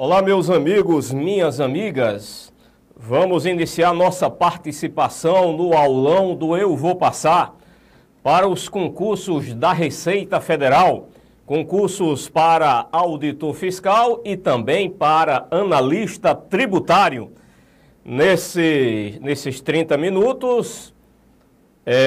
Olá, meus amigos, minhas amigas. Vamos iniciar nossa participação no aulão do Eu Vou Passar para os concursos da Receita Federal, concursos para auditor fiscal e também para analista tributário. Nesses 30 minutos,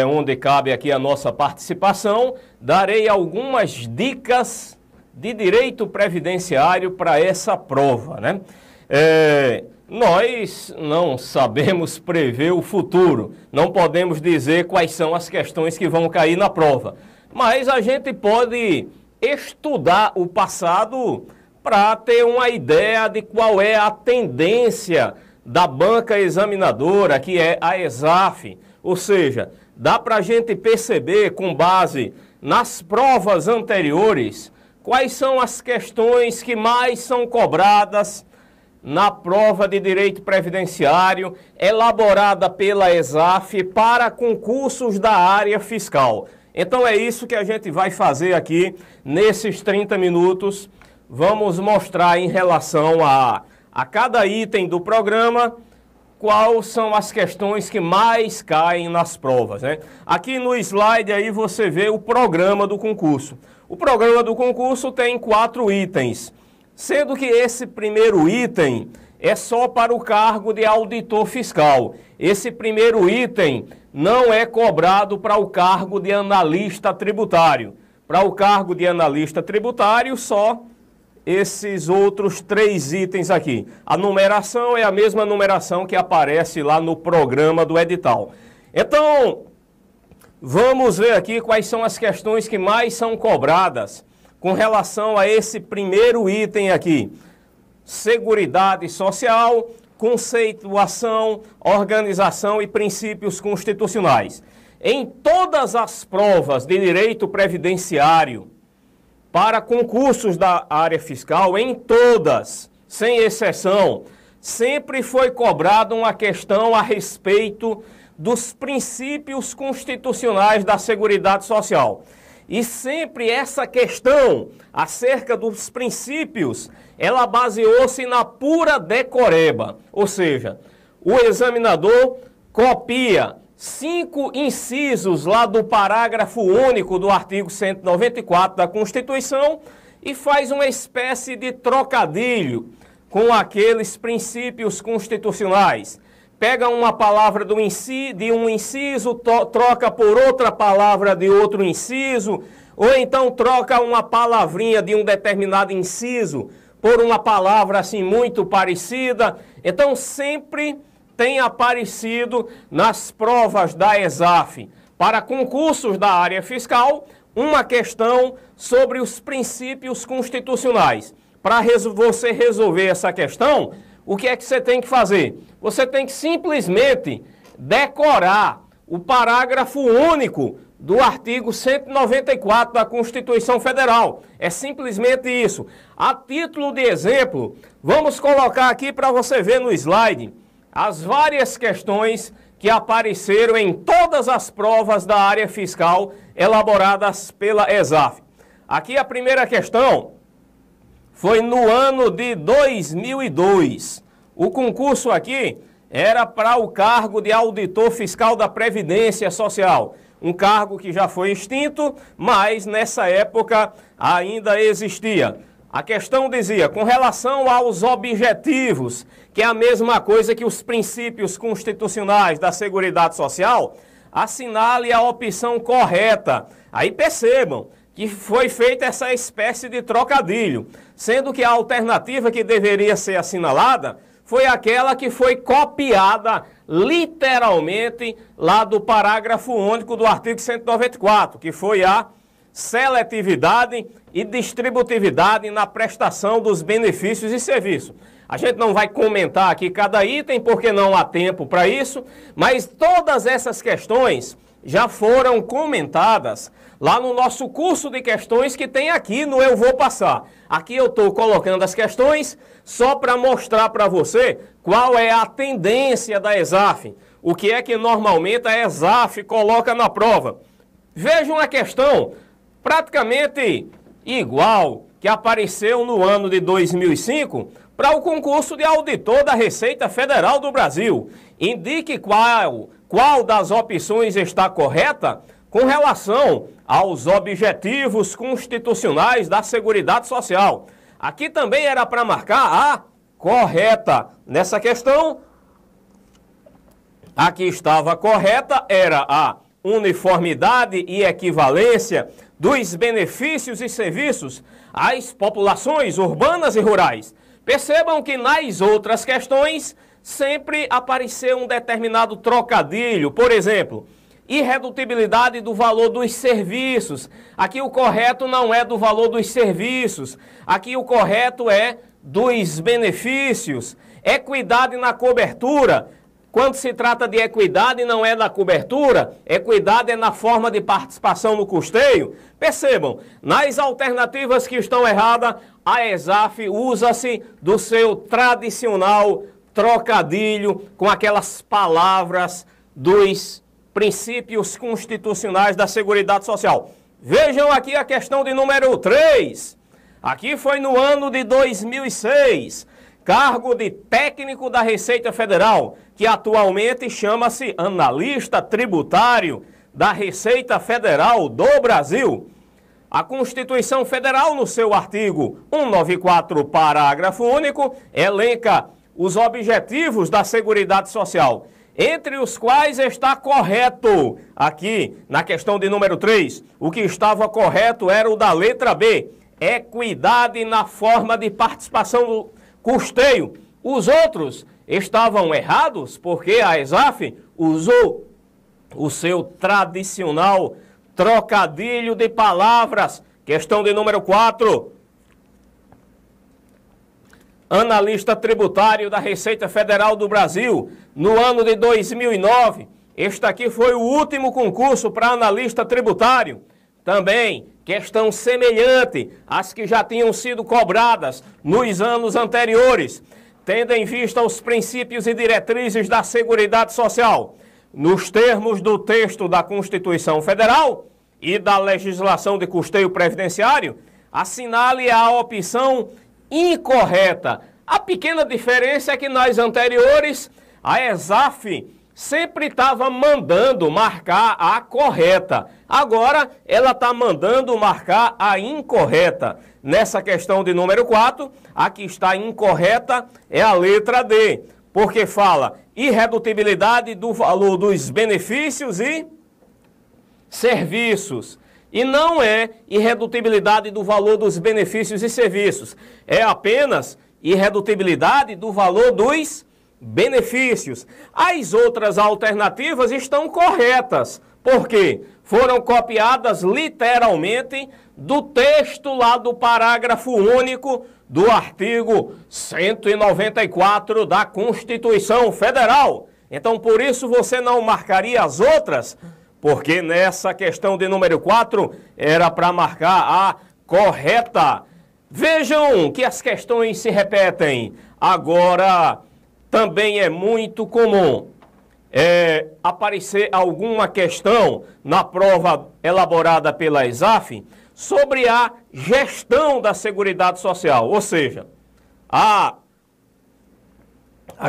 onde cabe aqui a nossa participação, darei algumas dicas de direito previdenciário para essa prova, né? Nós não sabemos prever o futuro, não podemos dizer quais são as questões que vão cair na prova, mas a gente pode estudar o passado para ter uma ideia de qual é a tendência da banca examinadora, que é a ESAF, ou seja, dá para a gente perceber com base nas provas anteriores quais são as questões que mais são cobradas na prova de direito previdenciário elaborada pela ESAF para concursos da área fiscal. Então é isso que a gente vai fazer aqui nesses 30 minutos. Vamos mostrar em relação a cada item do programa quais são as questões que mais caem nas provas, né? Aqui no slide aí você vê o programa do concurso. O programa do concurso tem 4 itens, sendo que esse primeiro item é só para o cargo de auditor fiscal. Esse primeiro item não é cobrado para o cargo de analista tributário. Para o cargo de analista tributário, só esses outros 3 itens aqui. A numeração é a mesma numeração que aparece lá no programa do edital. Então, vamos ver aqui quais são as questões que mais são cobradas com relação a esse primeiro item aqui. Seguridade social, conceituação, organização e princípios constitucionais. Em todas as provas de direito previdenciário, para concursos da área fiscal, em todas, sem exceção, sempre foi cobrada uma questão a respeito dos princípios constitucionais da Seguridade Social. E sempre essa questão acerca dos princípios, ela baseou-se na pura decoreba. Ou seja, o examinador copia 5 incisos lá do parágrafo único do artigo 194 da Constituição e faz uma espécie de trocadilho com aqueles princípios constitucionais. Pega uma palavra de um inciso, troca por outra palavra de outro inciso, ou então troca uma palavrinha de um determinado inciso por uma palavra assim muito parecida. Então sempre tem aparecido nas provas da ESAF para concursos da área fiscal uma questão sobre os princípios constitucionais. Para você resolver essa questão, o que é que você tem que fazer? Você tem que simplesmente decorar o parágrafo único do artigo 194 da Constituição Federal. É simplesmente isso. A título de exemplo, vamos colocar aqui para você ver no slide as várias questões que apareceram em todas as provas da área fiscal elaboradas pela ESAF. Aqui a primeira questão foi no ano de 2002. O concurso aqui era para o cargo de auditor fiscal da Previdência Social. Um cargo que já foi extinto, mas nessa época ainda existia. A questão dizia, com relação aos objetivos, que é a mesma coisa que os princípios constitucionais da Seguridade Social, assinale a opção correta. Aí percebam que foi feita essa espécie de trocadilho, sendo que a alternativa que deveria ser assinalada foi aquela que foi copiada literalmente lá do parágrafo único do artigo 194, que foi a seletividade e distributividade na prestação dos benefícios e serviços. A gente não vai comentar aqui cada item porque não há tempo para isso, mas todas essas questões já foram comentadas lá no nosso curso de questões que tem aqui no Eu Vou Passar. Aqui eu estou colocando as questões só para mostrar para você qual é a tendência da ESAF, o que é que normalmente a ESAF coloca na prova. Veja uma questão praticamente igual que apareceu no ano de 2005, para o concurso de auditor da Receita Federal do Brasil. Indique qual das opções está correta com relação aos objetivos constitucionais da Seguridade Social. Aqui também era para marcar a correta. Nessa questão, a que estava correta era a uniformidade e equivalência dos benefícios e serviços às populações urbanas e rurais. Percebam que nas outras questões sempre apareceu um determinado trocadilho. Por exemplo, irredutibilidade do valor dos serviços. Aqui o correto não é do valor dos serviços. Aqui o correto é dos benefícios. Equidade na cobertura. Quando se trata de equidade, não é na cobertura, equidade é na forma de participação no custeio. Percebam, nas alternativas que estão erradas, a ESAF usa-se do seu tradicional trocadilho com aquelas palavras dos princípios constitucionais da Seguridade Social. Vejam aqui a questão de número 3. Aqui foi no ano de 2006. Cargo de técnico da Receita Federal, que atualmente chama-se analista tributário da Receita Federal do Brasil. A Constituição Federal, no seu artigo 194, parágrafo único, elenca os objetivos da Seguridade Social, entre os quais está correto, aqui na questão de número 3, o que estava correto era o da letra B, equidade na forma de participação do custeio. Os outros estavam errados porque a ESAF usou o seu tradicional trocadilho de palavras. Questão de número 4. Analista tributário da Receita Federal do Brasil, no ano de 2009. Este aqui foi o último concurso para analista tributário. Também questão semelhante às que já tinham sido cobradas nos anos anteriores, tendo em vista os princípios e diretrizes da Seguridade Social, nos termos do texto da Constituição Federal e da legislação de custeio previdenciário, assinale a opção incorreta. A pequena diferença é que nas anteriores, a ESAF sempre estava mandando marcar a correta. Agora, ela está mandando marcar a incorreta. Nessa questão de número 4, a que está incorreta é a letra D, porque fala irredutibilidade do valor dos benefícios e serviços. E não é irredutibilidade do valor dos benefícios e serviços. É apenas irredutibilidade do valor dos benefícios. As outras alternativas estão corretas, porque foram copiadas literalmente do texto lá do parágrafo único do artigo 194 da Constituição Federal. Então, por isso você não marcaria as outras, porque nessa questão de número 4 era para marcar a correta. Vejam que as questões se repetem. Agora, também é muito comum aparecer alguma questão na prova elaborada pela ESAF sobre a gestão da Seguridade Social. Ou seja, a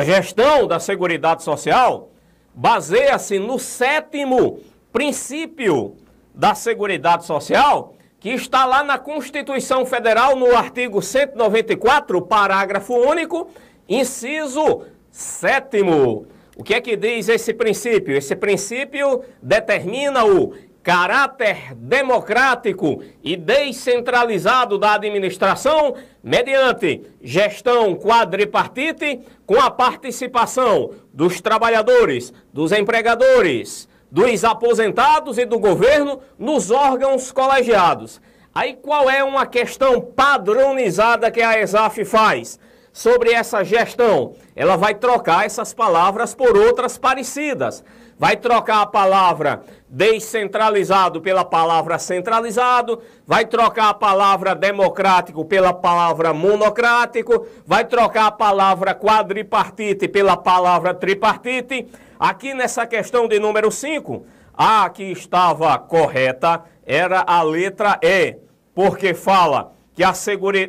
gestão da Seguridade Social baseia-se no 7º princípio da Seguridade Social, que está lá na Constituição Federal, no artigo 194, parágrafo único, inciso 7º. O que é que diz esse princípio? Esse princípio determina o caráter democrático e descentralizado da administração mediante gestão quadripartite com a participação dos trabalhadores, dos empregadores, dos aposentados e do governo nos órgãos colegiados. Aí qual é uma questão padronizada que a ESAF faz sobre essa gestão? Ela vai trocar essas palavras por outras parecidas. Vai trocar a palavra descentralizado pela palavra centralizado, vai trocar a palavra democrático pela palavra monocrático, vai trocar a palavra quadripartite pela palavra tripartite. Aqui nessa questão de número 5, a que estava correta era a letra E, porque fala que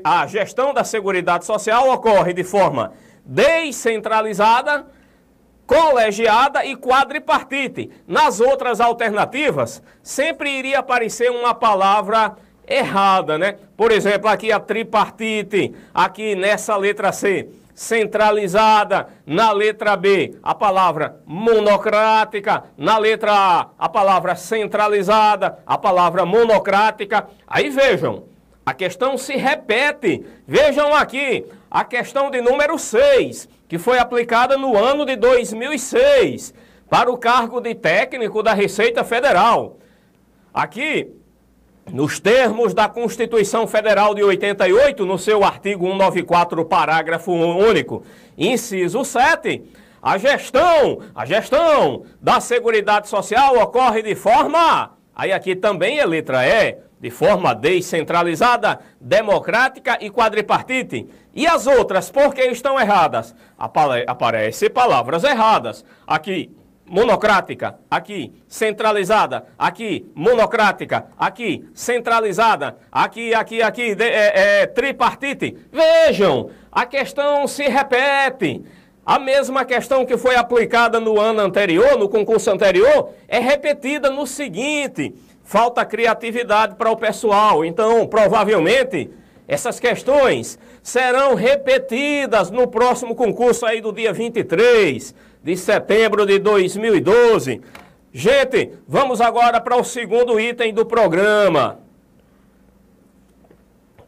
a gestão da Seguridade Social ocorre de forma descentralizada, colegiada e quadripartite. Nas outras alternativas, sempre iria aparecer uma palavra errada, né? Por exemplo, aqui a tripartite, aqui nessa letra C, centralizada, na letra B, a palavra monocrática, na letra A palavra centralizada, a palavra monocrática. Aí vejam, a questão se repete. Vejam aqui, a questão de número 6, que foi aplicada no ano de 2006, para o cargo de técnico da Receita Federal. Aqui, nos termos da Constituição Federal de 88, no seu artigo 194, parágrafo único, inciso 7, a gestão da Seguridade Social ocorre de forma, aí aqui também é letra E, de forma descentralizada, democrática e quadripartite. E as outras, por que estão erradas? Aparecem palavras erradas. Aqui, monocrática, aqui, centralizada, aqui, monocrática, aqui, centralizada, aqui, tripartite. Vejam, a questão se repete. A mesma questão que foi aplicada no ano anterior, no concurso anterior, é repetida no seguinte. Falta criatividade para o pessoal. Então, provavelmente, essas questões serão repetidas no próximo concurso aí do dia 23 de setembro de 2012. Gente, vamos agora para o segundo item do programa.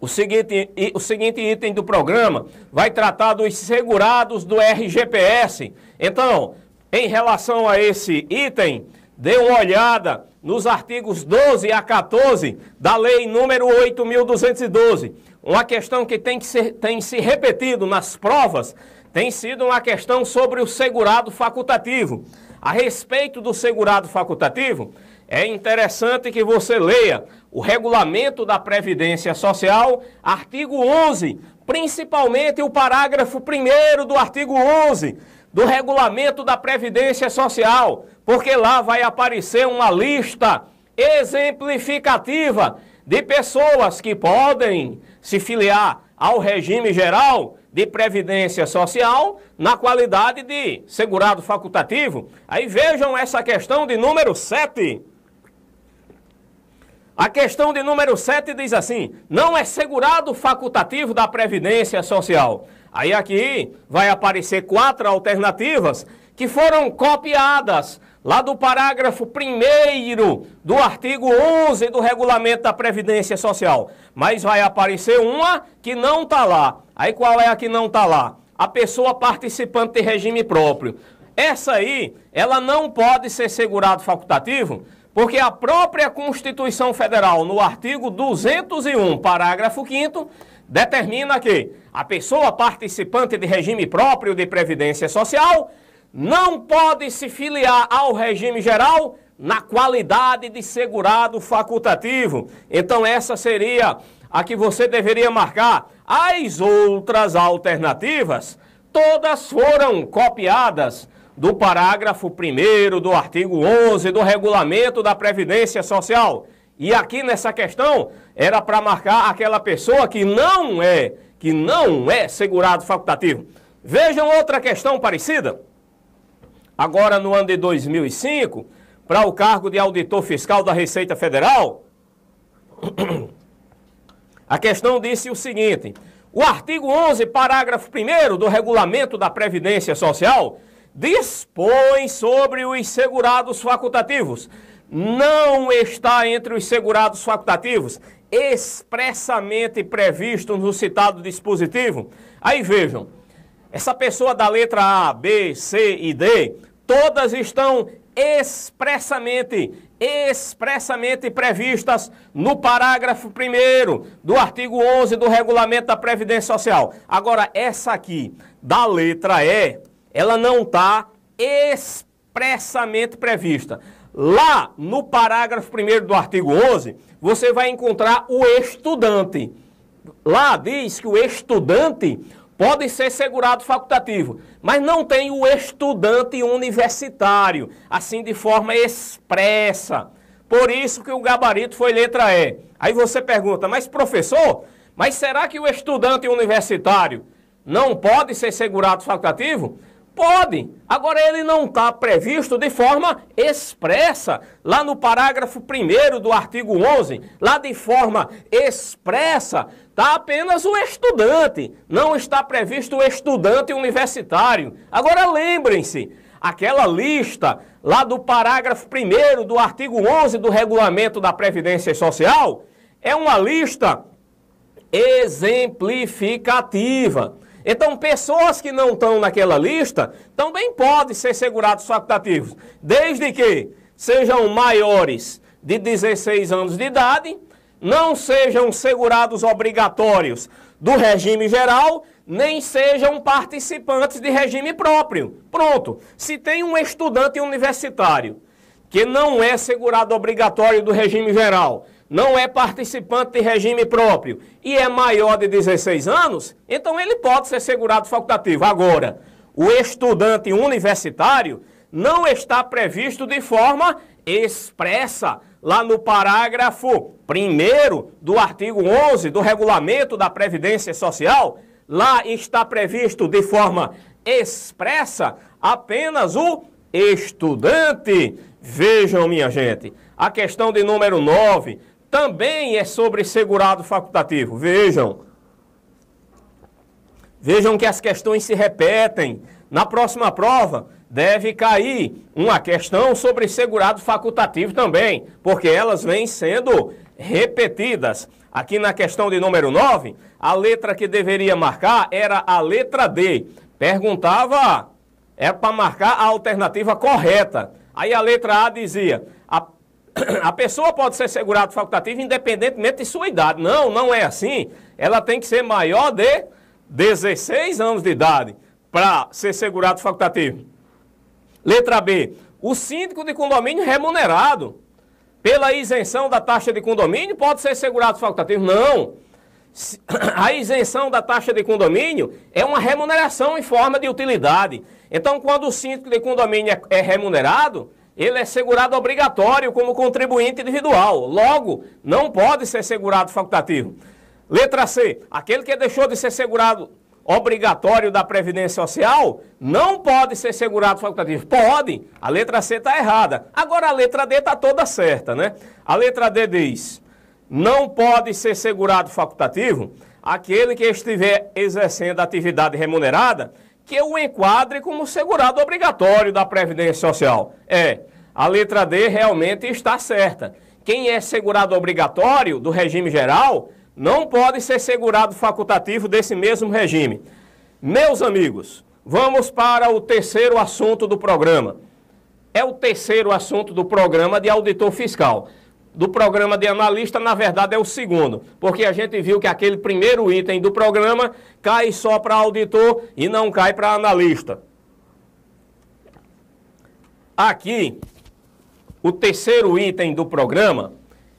O seguinte item do programa vai tratar dos segurados do RGPS. Então, em relação a esse item, dê uma olhada nos artigos 12 a 14 da Lei número 8.212. Uma questão que tem se repetido nas provas tem sido uma questão sobre o segurado facultativo. A respeito do segurado facultativo, é interessante que você leia o Regulamento da Previdência Social, artigo 11, principalmente o parágrafo 1º do artigo 11 do Regulamento da Previdência Social, porque lá vai aparecer uma lista exemplificativa de pessoas que podem se filiar ao regime geral de Previdência Social na qualidade de segurado facultativo. Aí vejam essa questão de número 7. A questão de número 7 diz assim: não é segurado facultativo da Previdência Social. Aí aqui vai aparecer 4 alternativas que foram copiadas lá do parágrafo 1º do artigo 11 do Regulamento da Previdência Social. Mas vai aparecer uma que não está lá. Aí qual é a que não está lá? A pessoa participante de regime próprio. Essa aí, ela não pode ser segurado facultativo, porque a própria Constituição Federal, no artigo 201, parágrafo 5º, determina que a pessoa participante de regime próprio de Previdência Social não pode se filiar ao regime geral na qualidade de segurado facultativo. Então essa seria a que você deveria marcar. As outras alternativas, todas foram copiadas do parágrafo 1º do artigo 11 do Regulamento da Previdência Social. E aqui nessa questão era para marcar aquela pessoa que não é segurado facultativo. Vejam outra questão parecida. Agora no ano de 2005, para o cargo de auditor fiscal da Receita Federal, a questão disse o seguinte: o artigo 11, parágrafo 1º do Regulamento da Previdência Social dispõe sobre os segurados facultativos. Não está entre os segurados facultativos expressamente previsto no citado dispositivo. Aí vejam, essa pessoa da letra A, B, C e D, todas estão expressamente previstas no parágrafo 1º do artigo 11 do Regulamento da Previdência Social. Agora, essa aqui, da letra E, ela não está expressamente prevista. Lá no parágrafo 1º do artigo 11, você vai encontrar o estudante. Lá diz que o estudante pode ser segurado facultativo, mas não tem o estudante universitário, assim de forma expressa. Por isso que o gabarito foi letra E. Aí você pergunta, mas professor, Mas será que o estudante universitário não pode ser segurado facultativo? Pode. Agora ele não está previsto de forma expressa. Lá no parágrafo 1º do artigo 11, lá de forma expressa, está apenas o estudante. Não está previsto o estudante universitário. Agora lembrem-se, aquela lista lá do parágrafo 1º do artigo 11 do Regulamento da Previdência Social é uma lista exemplificativa. Então, pessoas que não estão naquela lista também podem ser segurados facultativos, desde que sejam maiores de 16 anos de idade, não sejam segurados obrigatórios do regime geral, nem sejam participantes de regime próprio. Pronto. Se tem um estudante universitário que não é segurado obrigatório do regime geral, não é participante de regime próprio e é maior de 16 anos, então ele pode ser segurado facultativo. Agora, o estudante universitário não está previsto de forma expressa lá no parágrafo 1º do artigo 11 do Regulamento da Previdência Social. Lá está previsto de forma expressa apenas o estudante. Vejam, minha gente, a questão de número 9 também é sobre segurado facultativo. Vejam que as questões se repetem. Na próxima prova deve cair uma questão sobre segurado facultativo também, porque elas vêm sendo repetidas. Aqui na questão de número 9, a letra que deveria marcar era a letra D. Perguntava, era para marcar a alternativa correta. Aí a letra A dizia, a pessoa pode ser segurado facultativo independentemente de sua idade. Não, não é assim. Ela tem que ser maior de 16 anos de idade para ser segurado facultativo. Letra B, o síndico de condomínio remunerado pela isenção da taxa de condomínio pode ser segurado facultativo? Não. A isenção da taxa de condomínio é uma remuneração em forma de utilidade. Então, quando o síndico de condomínio é remunerado, ele é segurado obrigatório como contribuinte individual. Logo, não pode ser segurado facultativo. Letra C, aquele que deixou de ser segurado obrigatório da Previdência Social não pode ser segurado facultativo. Pode. A letra C está errada. Agora a letra D está toda certa, né? A letra D diz, não pode ser segurado facultativo aquele que estiver exercendo atividade remunerada que o enquadre como segurado obrigatório da Previdência Social. A letra D realmente está certa. Quem é segurado obrigatório do regime geral não pode ser segurado facultativo desse mesmo regime. Meus amigos, vamos para o terceiro assunto do programa. É o terceiro assunto do programa de auditor fiscal. Do programa de analista, na verdade, é o segundo, porque a gente viu que aquele primeiro item do programa cai só para auditor e não cai para analista. Aqui, o terceiro item do programa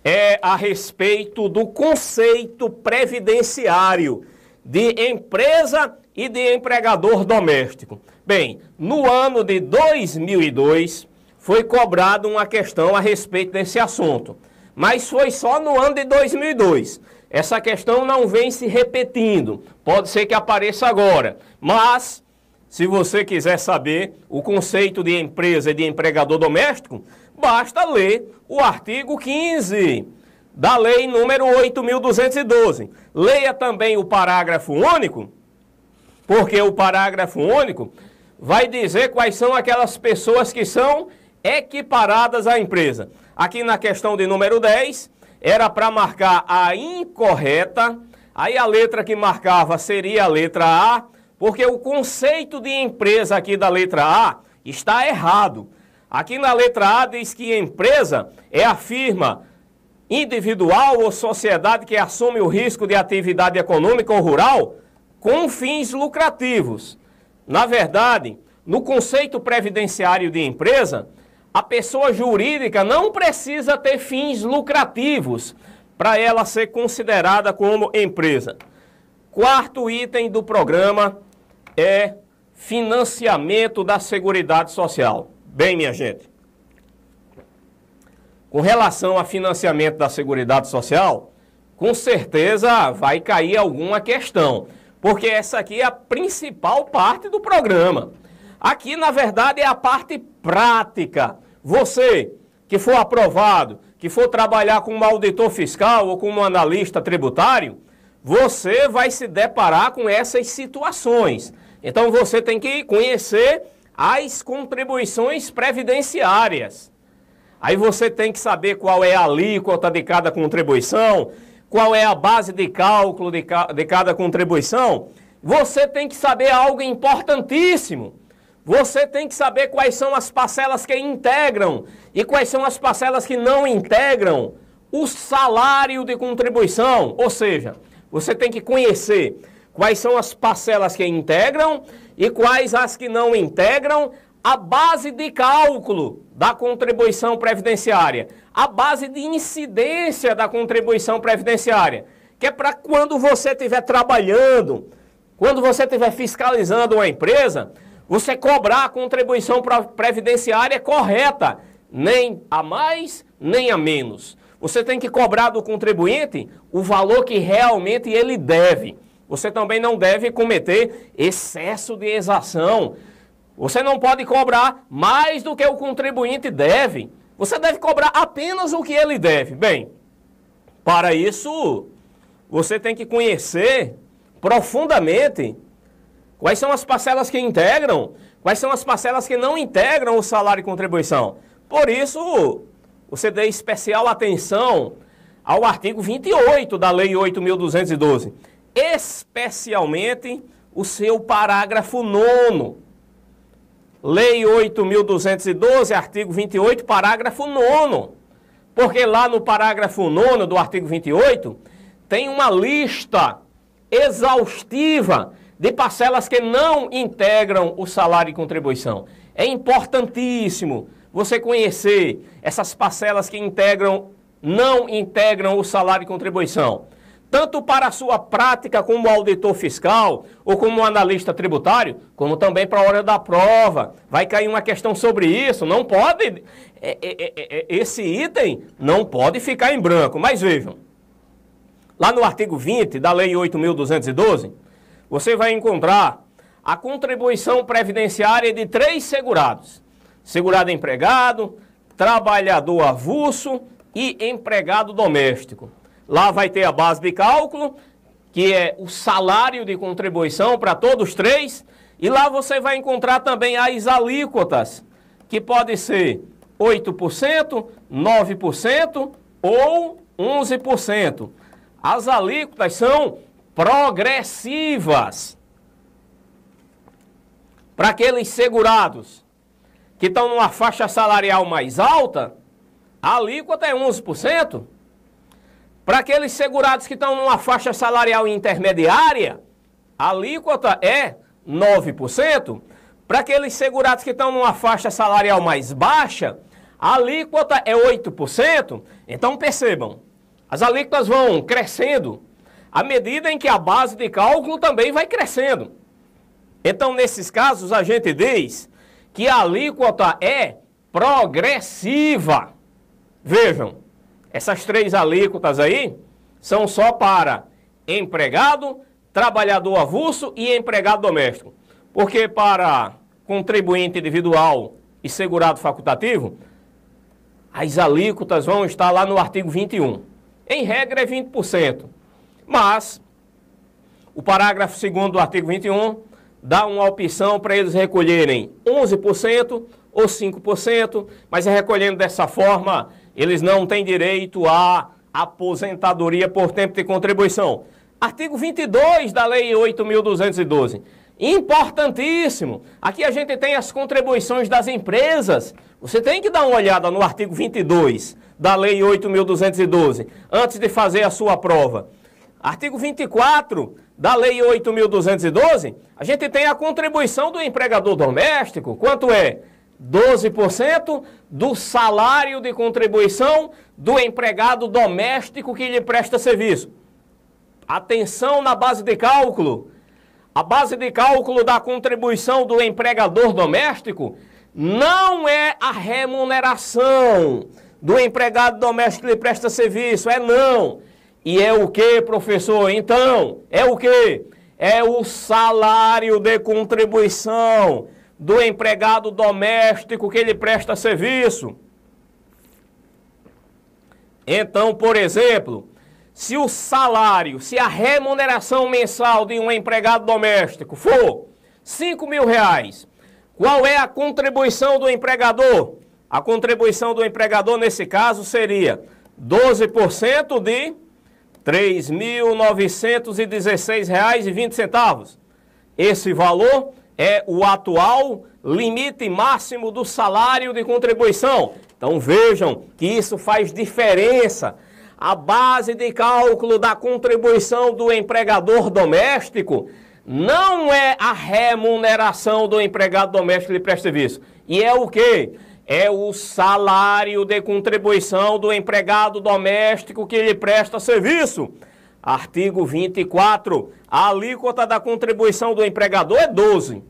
é a respeito do conceito previdenciário de empresa e de empregador doméstico. Bem, no ano de 2002, foi cobrada uma questão a respeito desse assunto. Mas foi só no ano de 2002. Essa questão não vem se repetindo. Pode ser que apareça agora. Mas, se você quiser saber o conceito de empresa e de empregador doméstico, basta ler o artigo 15 da lei número 8.212. Leia também o parágrafo único, porque o parágrafo único vai dizer quais são aquelas pessoas que são equiparadas à empresa. Aqui na questão de número 10, era para marcar a incorreta, aí a letra que marcava seria a letra A, porque o conceito de empresa aqui da letra A está errado. Aqui na letra A diz que empresa é a firma individual ou sociedade que assume o risco de atividade econômica ou rural com fins lucrativos. Na verdade, no conceito previdenciário de empresa, a pessoa jurídica não precisa ter fins lucrativos para ela ser considerada como empresa. Quarto item do programa é financiamento da Seguridade Social. Bem, minha gente, com relação a financiamento da Seguridade Social, com certeza vai cair alguma questão, porque essa aqui é a principal parte do programa. Aqui, na verdade, é a parte prática. Você que for aprovado, que for trabalhar como auditor fiscal ou como analista tributário, você vai se deparar com essas situações. Então, você tem que conhecer as contribuições previdenciárias. Aí você tem que saber qual é a alíquota de cada contribuição, qual é a base de cálculo de cada contribuição. Você tem que saber algo importantíssimo. Você tem que saber quais são as parcelas que integram e quais são as parcelas que não integram o salário de contribuição. Ou seja, você tem que conhecer quais são as parcelas que integram e quais as que não integram a base de cálculo da contribuição previdenciária, a base de incidência da contribuição previdenciária, que é para quando você estiver trabalhando, quando você estiver fiscalizando uma empresa, você cobrar a contribuição previdenciária correta, nem a mais, nem a menos. Você tem que cobrar do contribuinte o valor que realmente ele deve. Você também não deve cometer excesso de exação. Você não pode cobrar mais do que o contribuinte deve. Você deve cobrar apenas o que ele deve. Bem, para isso, você tem que conhecer profundamente quais são as parcelas que integram, quais são as parcelas que não integram o salário e contribuição. Por isso, você dê especial atenção ao artigo 28 da Lei 8.212, especialmente o seu parágrafo 9º. Lei 8.212, artigo 28, parágrafo 9º. Porque lá no parágrafo 9º do artigo 28, tem uma lista exaustiva de parcelas que não integram o salário e contribuição. É importantíssimo você conhecer essas parcelas que não integram o salário e contribuição. Tanto para a sua prática como auditor fiscal ou como analista tributário, como também para a hora da prova. Vai cair uma questão sobre isso, não pode, esse item não pode ficar em branco. Mas vejam, lá no artigo 20 da Lei 8.212, você vai encontrar a contribuição previdenciária de 3 segurados. Segurado empregado, trabalhador avulso e empregado doméstico. Lá vai ter a base de cálculo, que é o salário de contribuição para todos 3. E lá você vai encontrar também as alíquotas, que pode ser 8%, 9% ou 11%. As alíquotas são progressivas. Para aqueles segurados que estão numa faixa salarial mais alta, a alíquota é 11%. Para aqueles segurados que estão numa faixa salarial intermediária, a alíquota é 9%. Para aqueles segurados que estão numa faixa salarial mais baixa, a alíquota é 8%. Então percebam, as alíquotas vão crescendo à medida em que a base de cálculo também vai crescendo. Então, nesses casos, a gente diz que a alíquota é progressiva. Vejam, essas 3 alíquotas aí são só para empregado, trabalhador avulso e empregado doméstico. Porque para contribuinte individual e segurado facultativo, as alíquotas vão estar lá no artigo 21. Em regra é 20%. Mas o parágrafo 2º do artigo 21 dá uma opção para eles recolherem 11% ou 5%, mas recolhendo dessa forma, eles não têm direito à aposentadoria por tempo de contribuição. Artigo 22 da Lei 8.212. Importantíssimo. Aqui a gente tem as contribuições das empresas. Você tem que dar uma olhada no artigo 22 da Lei 8.212 antes de fazer a sua prova. Artigo 24 da Lei 8.212, a gente tem a contribuição do empregador doméstico. Quanto é? 12% do salário de contribuição do empregado doméstico que lhe presta serviço. Atenção na base de cálculo. A base de cálculo da contribuição do empregador doméstico não é a remuneração do empregado doméstico que lhe presta serviço, não. E é o que, professor? Então, é o que? É o salário de contribuição do empregado doméstico que ele presta serviço. Então, por exemplo, se o salário, se a remuneração mensal de um empregado doméstico for R$5.000, qual é a contribuição do empregador? A contribuição do empregador, nesse caso, seria 12% de R$ 3.916,20. Esse valor é o atual limite máximo do salário de contribuição. Então vejam que isso faz diferença. A base de cálculo da contribuição do empregador doméstico não é a remuneração do empregado doméstico que lhe presta serviço. E é o quê? É o salário de contribuição do empregado doméstico que lhe presta serviço. Artigo 24. A alíquota da contribuição do empregador é 12.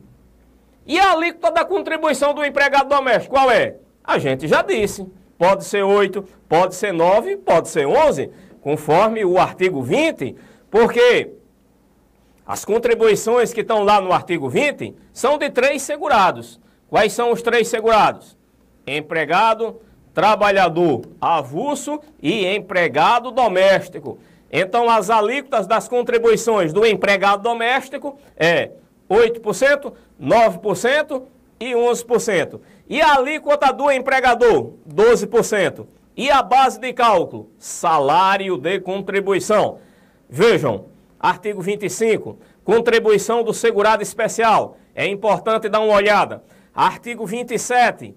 E a alíquota da contribuição do empregado doméstico, qual é? A gente já disse. Pode ser 8, pode ser 9, pode ser 11, conforme o artigo 20, porque as contribuições que estão lá no artigo 20 são de 3 segurados. Quais são os 3 segurados? Empregado, trabalhador avulso e empregado doméstico. Então, as alíquotas das contribuições do empregado doméstico é 8%, 9% e 11%. E a alíquota do empregador, 12%. E a base de cálculo, salário de contribuição. Vejam, artigo 25, contribuição do segurado especial. É importante dar uma olhada. Artigo 27.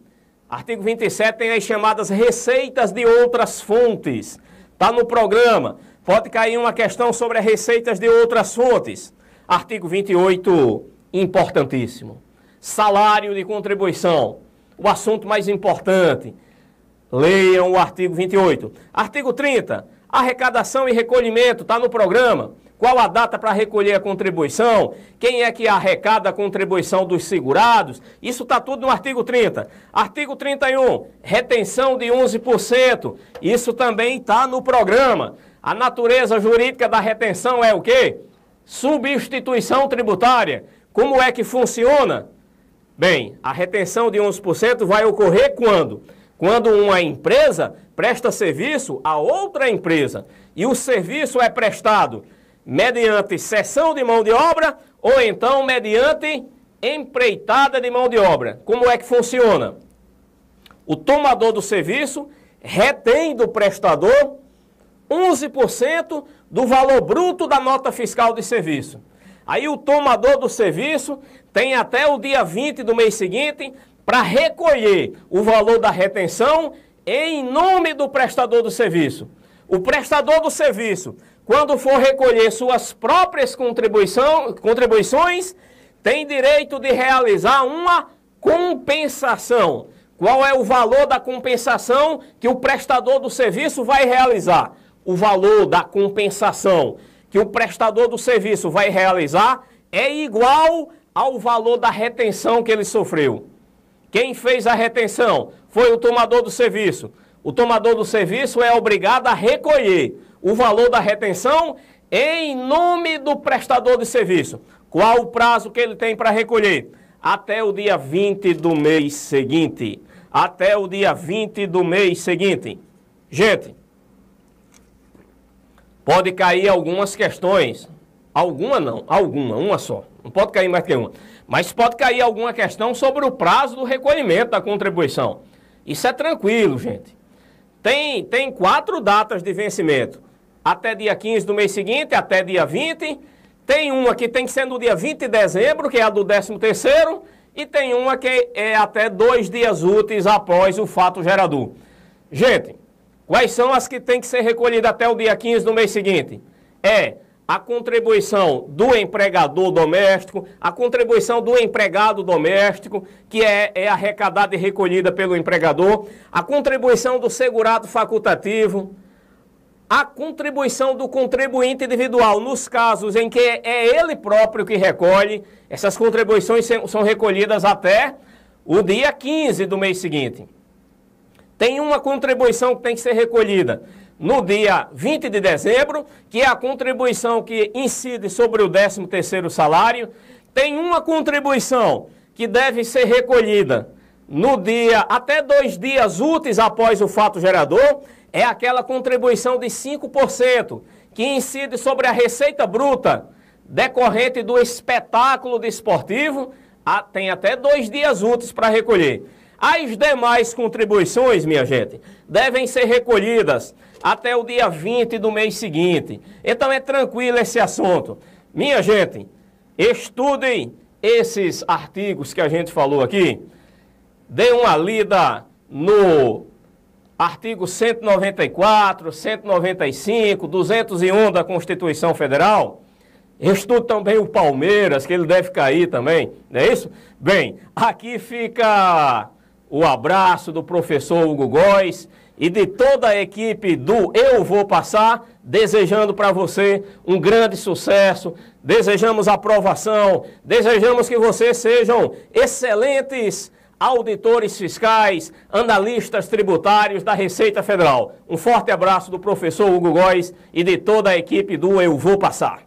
Artigo 27 tem as chamadas receitas de outras fontes. Está no programa. Pode cair uma questão sobre as receitas de outras fontes. Artigo 28, importantíssimo. Salário de contribuição. O assunto mais importante. Leiam o artigo 28. Artigo 30. Arrecadação e recolhimento. Está no programa. Qual a data para recolher a contribuição? Quem é que arrecada a contribuição dos segurados? Isso está tudo no artigo 30. Artigo 31. Retenção de 11%. Isso também está no programa. A natureza jurídica da retenção é o quê? Substituição tributária. Como é que funciona? Bem, a retenção de 11% vai ocorrer quando? Quando uma empresa presta serviço a outra empresa e o serviço é prestado mediante cessão de mão de obra ou então mediante empreitada de mão de obra. Como é que funciona? O tomador do serviço retém do prestador 11% do valor bruto da nota fiscal de serviço. Aí o tomador do serviço tem até o dia 20 do mês seguinte para recolher o valor da retenção em nome do prestador do serviço. O prestador do serviço, quando for recolher suas próprias contribuições, tem direito de realizar uma compensação. Qual é o valor da compensação que o prestador do serviço vai realizar? O valor da compensação que o prestador do serviço vai realizar é igual ao valor da retenção que ele sofreu. Quem fez a retenção foi o tomador do serviço. O tomador do serviço é obrigado a recolher o valor da retenção em nome do prestador de serviço. Qual o prazo que ele tem para recolher? Até o dia 20 do mês seguinte. Até o dia 20 do mês seguinte. Gente, pode cair algumas questões. Alguma não, uma só. Não pode cair mais que uma. Mas pode cair alguma questão sobre o prazo do recolhimento da contribuição. Isso é tranquilo, gente. Tem 4 datas de vencimento. Até dia 15 do mês seguinte, até dia 20. Tem uma que tem que ser no dia 20 de dezembro, que é a do 13º. E tem uma que é até 2 dias úteis após o fato gerador. Gente, quais são as que tem que ser recolhidas até o dia 15 do mês seguinte? É a contribuição do empregador doméstico, a contribuição do empregado doméstico, que é arrecadada e recolhida pelo empregador, a contribuição do segurado facultativo, a contribuição do contribuinte individual, nos casos em que é ele próprio que recolhe. Essas contribuições são recolhidas até o dia 15 do mês seguinte. Tem uma contribuição que tem que ser recolhida no dia 20 de dezembro, que é a contribuição que incide sobre o 13º salário. Tem uma contribuição que deve ser recolhida no dia, até 2 dias úteis após o fato gerador, é aquela contribuição de 5%, que incide sobre a receita bruta decorrente do espetáculo desportivo, tem até 2 dias úteis para recolher. As demais contribuições, minha gente, devem ser recolhidas até o dia 20 do mês seguinte. Então é tranquilo esse assunto. Minha gente, estudem esses artigos que a gente falou aqui. Dê uma lida no artigo 194, 195, 201 da Constituição Federal. Estude também o Palmeiras, que ele deve cair também, não é isso? Bem, aqui fica o abraço do professor Hugo Góes e de toda a equipe do Eu Vou Passar, desejando para você um grande sucesso, desejamos aprovação, desejamos que vocês sejam excelentes auditores fiscais, analistas tributários da Receita Federal. Um forte abraço do professor Hugo Góes e de toda a equipe do Eu Vou Passar.